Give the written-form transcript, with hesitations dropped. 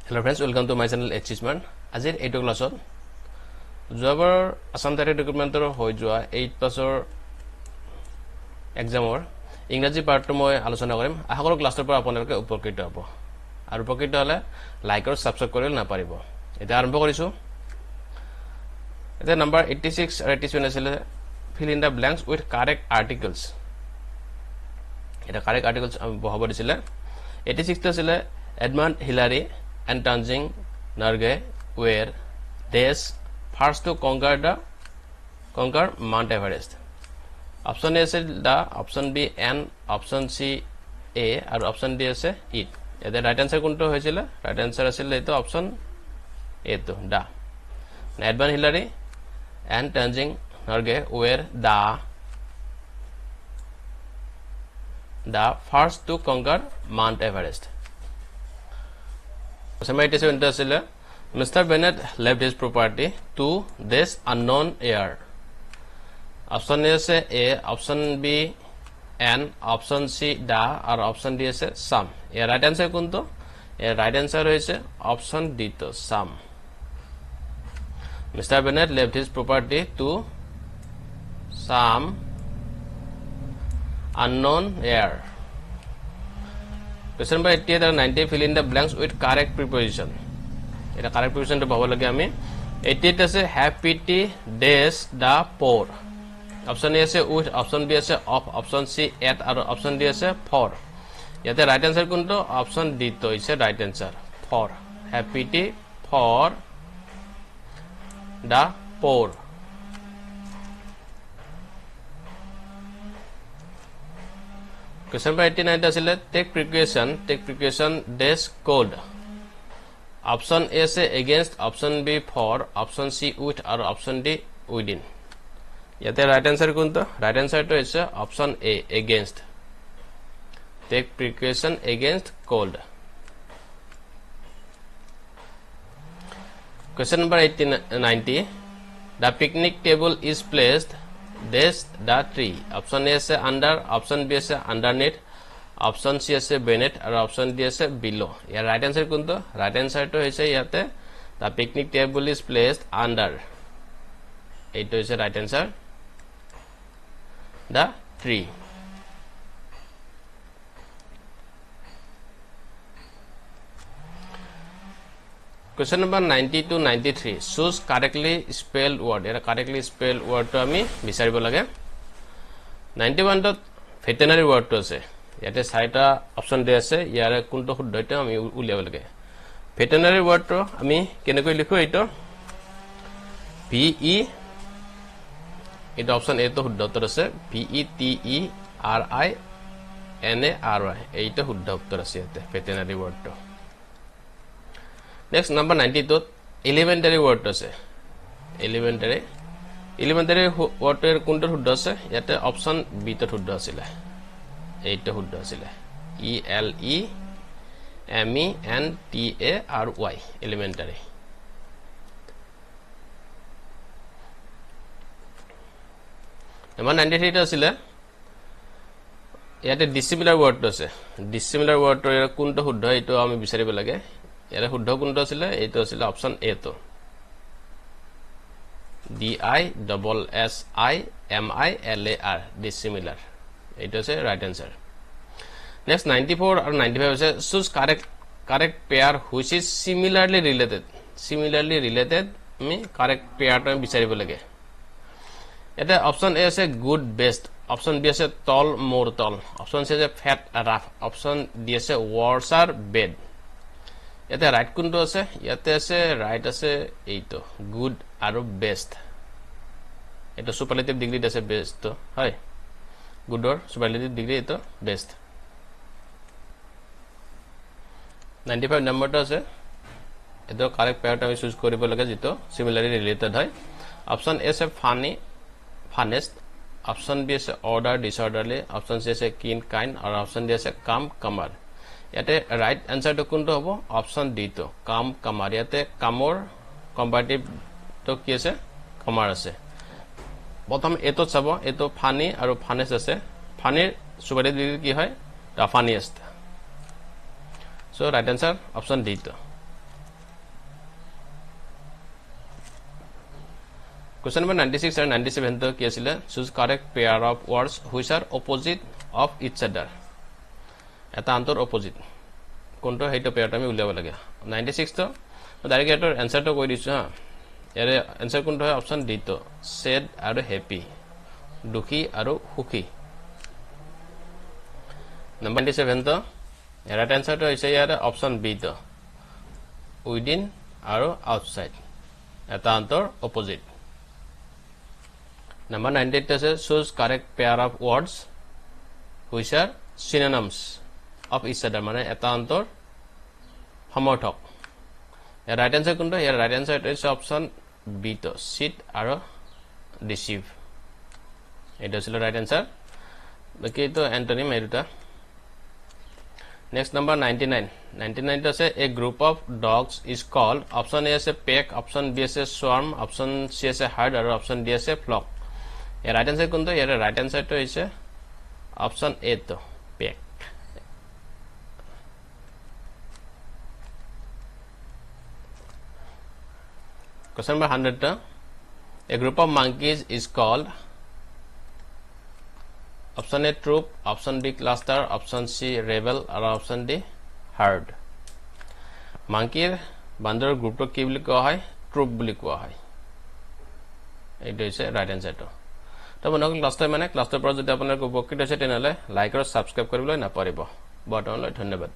Hello friends, welcome to my channel Achievement. Azir 8 classot jobar Assam ADRE recruitment hoi joa 8 pasor exam or ইংৰাজী পাৰ্টটো মই আলোচনা কৰিম আশা কৰো ক্লাছৰ পৰা আপোনালোকে উপকৃত হ'ব আৰু উপকৃত হলে লাইক আৰু সাবস্ক্ৰাইব কৰিলে না পাৰিব এটা আৰম্ভ কৰিছো এটা নম্বৰ 86 আৰু 87 আছিল fill in the blanks with correct articles এটা correct articles বহাব দিছিল 86 টো আছিল Edmund Hillary and Tenzing Norgay were this first to conquer Mount Everest. Option A is the, option B and option C A or option D is it. The right answer kunto hoychile right answer asil eto option A to da. Edmund Hillary and Tenzing Norgay were the first to conquer Mount Everest. Mr. Bennett left his property to this unknown heir. Option A is A, option B and option C da or option D is some. A right answer kunto? A right answer is option D to some. Mr. Bennett left his property to some unknown heir. Question number 88 and 90 fill in the blanks with correct preposition. Eta correct preposition to bhabo lage ami 88 ase have pity dash the poor. Option A ase with, option B ase of, option C at or option D ase for. Yate right answer kunto option D to is right answer for. Have pity for the poor. Question number 89 asile take precaution dash code. Option A say against, option B for, option C with or option D within. Yate right answer kunto right answer to is option A against. Take precaution against cold. Question number 90 the picnic table is placed dash the tree. Option A is under, option B is underneath, option C is beneath or option D is below. Here right answer kunto right answer to is yate the picnic table is placed under. It is right answer the tree. Question number 90 to 93 choose correctly spelled word. Era correctly spelled word to ami bisaribo lage 91 to veterinary word to ase yate saita option de ase yare kunto শুদ্ধ এটা আমি উলিয়াব লাগে veterinary word to আমি কেনেকৈ লিখো এটো V E এটা option A to শুদ্ধ উত্তৰ আছে V E T E R I N A R Y এইটো শুদ্ধ উত্তৰ আছে ইয়াতে veterinary word to Next number 92 elementary word আছে elementary word এর কোনটো শুদ্ধ আছে ইয়াতে অপশন বি টো শুদ্ধ আছিল এইটো শুদ্ধ আছিল E L E M E N T A R Y elementary number 93 আছিল ইয়াতে dissimilar word আছে dissimilar word এর কোনটো শুদ্ধ এইটো আমি বিচাৰিব লাগে এর শুদ্ধ কোনটো আছিল এইটো আছিল অপশন এ তো D I double S I M I L A R dissimilar এইটো আছে right answer next 94 or 95 আছে choose correct pair which is similarly related আমি correct pair টো বিচাৰিব লাগে এটা অপশন এ আছে good best option B আছে tall more tall option C আছে fat rough option D আছে worse or bad ইয়াতে রাইট কোনটো আছে ইয়াতে আছে রাইট আছে এইটো গুড আৰু বেস্ট এটা সুপাৰলেটিভ ডিগ্ৰি আছে বেস্ট তো হয় গুডৰ সুপাৰলেটিভ ডিগ্ৰি এটো বেস্ট 95 নম্বৰটো আছে এটো কাৰেক্ট পেয়াৰটা আমি চুজ কৰিব লাগে যেটো সিমিলারলি রিলেটেড হয় অপশন এ আছে ফানি ফানেস্ট অপশন বি আছে অর্ডার ডিসঅর্ডারলি অপশন সি আছে কিন কাইন্ড আৰু অপশন ডি আছে কাম কামার ইয়াতে রাইট আনসার তো কোনটো হ'ব অপশন ডি তো কাম কামার ইয়াতে কামৰ কম্পাৰেটিভ তো কি আছে কামাৰ আছে প্ৰথম এটো চাব এটো ফানি আৰু ফানেস আছে ফানিৰ সুপারলেটিভ কি হয় দা funniest So right answer option D. Question number 96 and 97 to কি আছিল choose correct pair of words which are opposite of each other এটা আন্তৰ opposite কোনটো হেইটো পেয়াৰটা আমি উলিয়াব লাগে 96 তো ডাইৰেক্ট এটাৰ আনসাৰটো কৈ দিছো হা ইয়াৰে আনসাৰ কোনটো হয় অপচন ডি তো sad আৰু happy দুখী আৰু সুখী number 97 তো ৰাইট আনসাৰটো হৈছে ইয়াৰে অপচন বি তো within আৰু outside এটা আন্তৰ opposite number 98 আছে choose correct pair of words which are synonyms of each other মানে এটা আন্তৰ সমৰ্থক ইয়াৰ ৰাইট আনসাৰ কোনটো ইয়াৰ right answer is option B তো cheat আৰু deceive এটা ছিল ৰাইট আনসাৰ বাকি তো antonym এৰুটা next number 99 to say a group of dogs is called option A is a pack option B is a swarm option C is a herd or option D is a flock a right answer kunto here right answer to is a option A to pack question number 100 to a group of monkeys is called option A troop option B cluster option C rebel or option D herd monkey bandor group to ki boli koa hoy troop boli koa hoy eto is right answer to to monok cluster por jodi apunar ko upokrit hoise tenale like aru subscribe koribole na paribo button loi dhanyabad